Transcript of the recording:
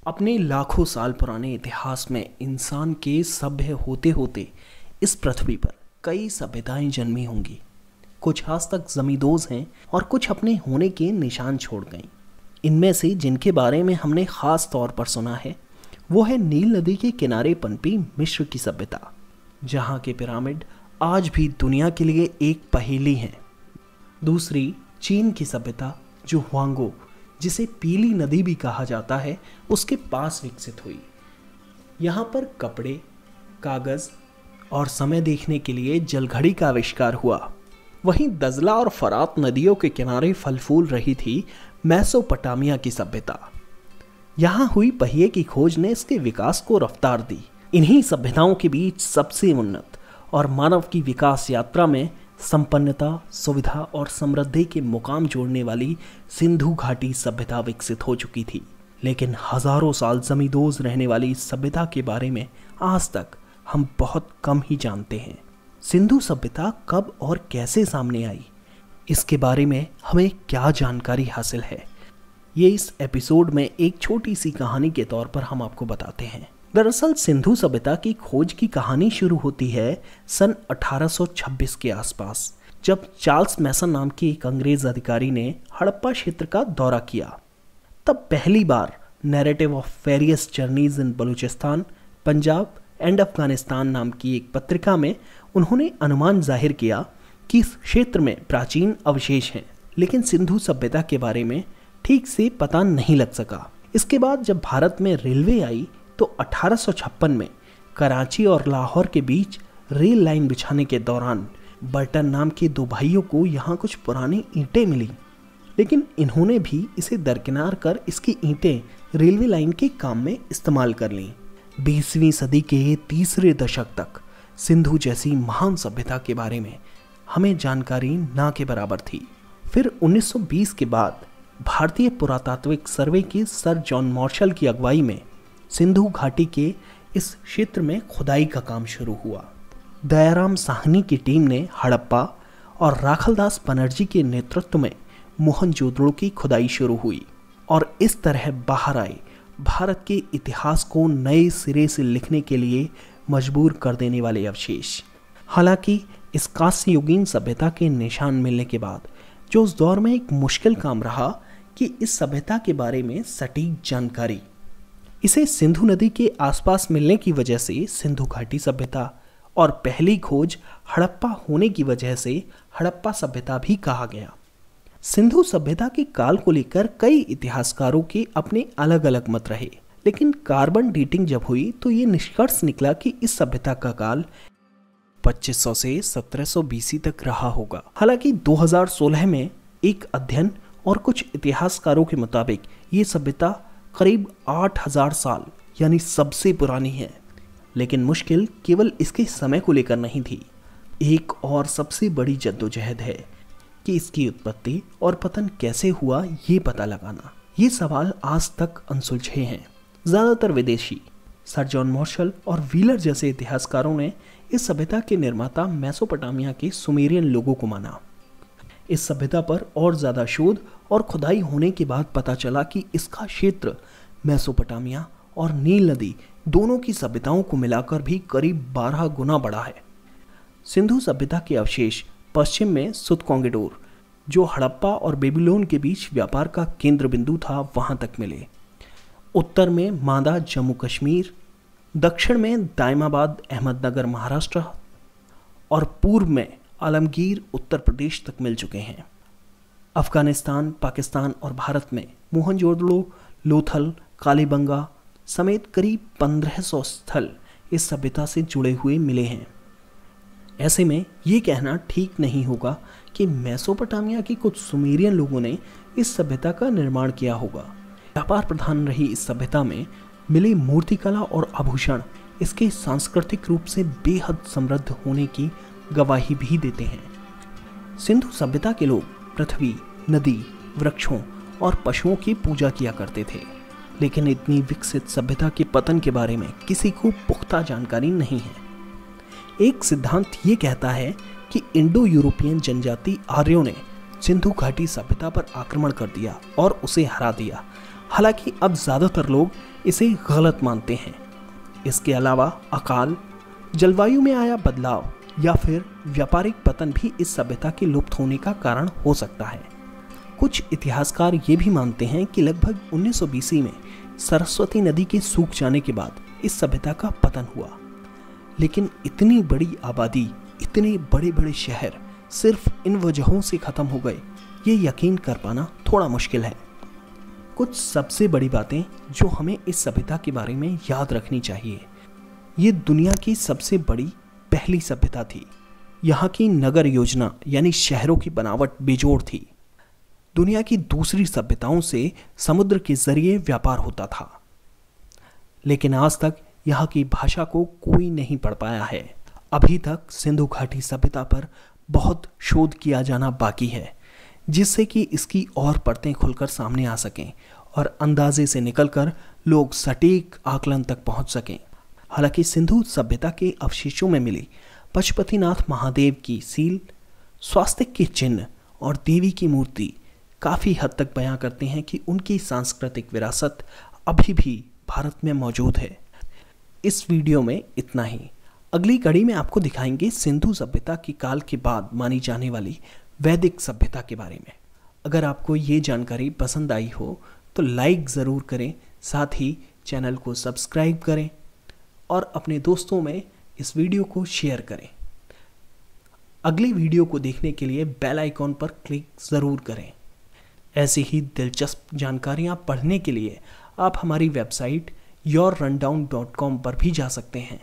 अपने लाखों साल पुराने इतिहास में इंसान के सभ्य होते होते इस पृथ्वी पर कई सभ्यताएं जन्मी होंगी। कुछ आज तक जमींदोज हैं और कुछ अपने होने के निशान छोड़ गईं। इनमें से जिनके बारे में हमने खास तौर पर सुना है वो है नील नदी के किनारे पनपी मिस्र की सभ्यता, जहाँ के पिरामिड आज भी दुनिया के लिए एक पहेली हैं। दूसरी चीन की सभ्यता जो हुआंगो, जिसे पीली नदी भी कहा जाता है, उसके पास विकसित हुई। यहाँ पर कपड़े, कागज और समय देखने के लिए जलघड़ी का आविष्कार हुआ। वहीं दजला और फरात नदियों के किनारे फल फूल रही थी मेसोपोटामिया की सभ्यता। यहाँ हुई पहिए की खोज ने इसके विकास को रफ्तार दी। इन्हीं सभ्यताओं के बीच सबसे उन्नत और मानव की विकास यात्रा में संपन्नता, सुविधा और समृद्धि के मुकाम जोड़ने वाली सिंधु घाटी सभ्यता विकसित हो चुकी थी। लेकिन हजारों साल जमींदोज रहने वाली इस सभ्यता के बारे में आज तक हम बहुत कम ही जानते हैं। सिंधु सभ्यता कब और कैसे सामने आई, इसके बारे में हमें क्या जानकारी हासिल है, ये इस एपिसोड में एक छोटी सी कहानी के तौर पर हम आपको बताते हैं। दरअसल सिंधु सभ्यता की खोज की कहानी शुरू होती है सन 1826 के आसपास, जब चार्ल्स मैसन नाम के एक अंग्रेज अधिकारी ने हड़प्पा क्षेत्र का दौरा किया। तब पहली बार narrative of various journeys in Baluchistan, Punjab and Afghanistan नाम की एक पत्रिका में उन्होंने अनुमान जाहिर किया कि इस क्षेत्र में प्राचीन अवशेष हैं, लेकिन सिंधु सभ्यता के बारे में ठीक से पता नहीं लग सका। इसके बाद जब भारत में रेलवे आई तो 1856 में कराची और लाहौर के बीच रेल लाइन बिछाने के दौरान बर्टन नाम के दो भाइयों को यहाँ कुछ पुरानी ईंटें मिली, लेकिन इन्होंने भी इसे दरकिनार कर इसकी ईंटें रेलवे लाइन के काम में इस्तेमाल कर लीं। 20वीं सदी के तीसरे दशक तक सिंधु जैसी महान सभ्यता के बारे में हमें जानकारी ना के बराबर थी। फिर 1920 के बाद भारतीय पुरातात्विक सर्वे के सर जॉन मार्शल की अगुवाई में सिंधु घाटी के इस क्षेत्र में खुदाई का काम शुरू हुआ। दयाराम साहनी की टीम ने हड़प्पा और राखलदास बनर्जी के नेतृत्व में मोहनजोदड़ो की खुदाई शुरू हुई और इस तरह बाहर आए भारत के इतिहास को नए सिरे से लिखने के लिए मजबूर कर देने वाले अवशेष। हालांकि इस कांस्ययुगीन सभ्यता के निशान मिलने के बाद जो उस दौर में एक मुश्किल काम रहा कि इस सभ्यता के बारे में सटीक जानकारी। इसे सिंधु नदी के आसपास मिलने की वजह से सिंधु घाटी सभ्यता और पहली खोज हड़प्पा होने की वजह से हड़प्पा सभ्यता भी कहा गया। सिंधु सभ्यता के काल को लेकर कई इतिहासकारों के अपने अलग अलग मत रहे, लेकिन कार्बन डेटिंग जब हुई तो ये निष्कर्ष निकला कि इस सभ्यता का काल 2500 से 1700 बीसी तक रहा होगा। हालांकि 2016 में एक अध्ययन और कुछ इतिहासकारों के मुताबिक ये सभ्यता करीब 8000 साल यानी सबसे पुरानी है। लेकिन मुश्किल केवल इसके समय को लेकर नहीं थी, एक और सबसे बड़ी जद्दोजहद है कि इसकी उत्पत्ति और पतन कैसे हुआ ये पता लगाना। ये सवाल आज तक अनसुलझे हैं। ज़्यादातर विदेशी सर जॉन मार्शल और व्हीलर जैसे इतिहासकारों ने इस सभ्यता के निर्माता मेसोपोटामिया के सुमेरियन लोगों को माना। इस सभ्यता पर और ज़्यादा शोध और खुदाई होने के बाद पता चला कि इसका क्षेत्र मेसोपोटामिया और नील नदी दोनों की सभ्यताओं को मिलाकर भी करीब 12 गुना बड़ा है। सिंधु सभ्यता के अवशेष पश्चिम में सुतकोंगेडोर, जो हड़प्पा और बेबीलोन के बीच व्यापार का केंद्र बिंदु था, वहां तक मिले। उत्तर में मादा जम्मू कश्मीर, दक्षिण में दायमाबाद अहमदनगर महाराष्ट्र और पूर्व में आलमगीर उत्तर प्रदेश तक मिल चुके हैं। अफगानिस्तान, पाकिस्तान और भारत में मोहनजोदड़ो, लोथल, कालीबंगा समेत करीब 1500 स्थल इस सभ्यता से जुड़े हुए मिले हैं। ऐसे में ये कहना ठीक नहीं होगा कि मेसोपोटामिया की कुछ सुमेरियन लोगों ने इस सभ्यता का निर्माण किया होगा। व्यापार प्रधान रही इस सभ्यता में मिले मूर्तिकला और आभूषण इसके सांस्कृतिक रूप से बेहद समृद्ध होने की गवाही भी देते हैं। सिंधु सभ्यता के लोग पृथ्वी, नदी, वृक्षों और पशुओं की पूजा किया करते थे, लेकिन इतनी विकसित सभ्यता के पतन के बारे में किसी को पुख्ता जानकारी नहीं है। एक सिद्धांत ये कहता है कि इंडो यूरोपियन जनजाति आर्यों ने सिंधु घाटी सभ्यता पर आक्रमण कर दिया और उसे हरा दिया। हालांकि अब ज़्यादातर लोग इसे गलत मानते हैं। इसके अलावा अकाल, जलवायु में आया बदलाव या फिर व्यापारिक पतन भी इस सभ्यता के लुप्त होने का कारण हो सकता है। कुछ इतिहासकार ये भी मानते हैं कि लगभग 1900 BC में सरस्वती नदी के सूख जाने के बाद इस सभ्यता का पतन हुआ। लेकिन इतनी बड़ी आबादी, इतने बड़े बड़े शहर सिर्फ इन वजहों से खत्म हो गए, ये यकीन कर पाना थोड़ा मुश्किल है। कुछ सबसे बड़ी बातें जो हमें इस सभ्यता के बारे में याद रखनी चाहिए। ये दुनिया की सबसे बड़ी पहली सभ्यता थी। यहाँ की नगर योजना यानी शहरों की बनावट बेजोड़ थी। दुनिया की दूसरी सभ्यताओं से समुद्र के जरिए व्यापार होता था, लेकिन आज तक यहाँ की भाषा को कोई नहीं पढ़ पाया है। अभी तक सिंधु घाटी सभ्यता पर बहुत शोध किया जाना बाकी है, जिससे कि इसकी और परतें खुलकर सामने आ सकें और अंदाजे से निकलकर लोग सटीक आकलन तक पहुंच सकें। हालांकि सिंधु सभ्यता के अवशेषों में मिली पशुपतिनाथ महादेव की सील, स्वास्तिक के चिन्ह और देवी की मूर्ति काफ़ी हद तक बयां करते हैं कि उनकी सांस्कृतिक विरासत अभी भी भारत में मौजूद है। इस वीडियो में इतना ही। अगली कड़ी में आपको दिखाएंगे सिंधु सभ्यता के काल के बाद मानी जाने वाली वैदिक सभ्यता के बारे में। अगर आपको ये जानकारी पसंद आई हो तो लाइक ज़रूर करें, साथ ही चैनल को सब्सक्राइब करें और अपने दोस्तों में इस वीडियो को शेयर करें। अगली वीडियो को देखने के लिए बेल आइकॉन पर क्लिक ज़रूर करें। ऐसी ही दिलचस्प जानकारियाँ पढ़ने के लिए आप हमारी वेबसाइट yourrundown.com पर भी जा सकते हैं।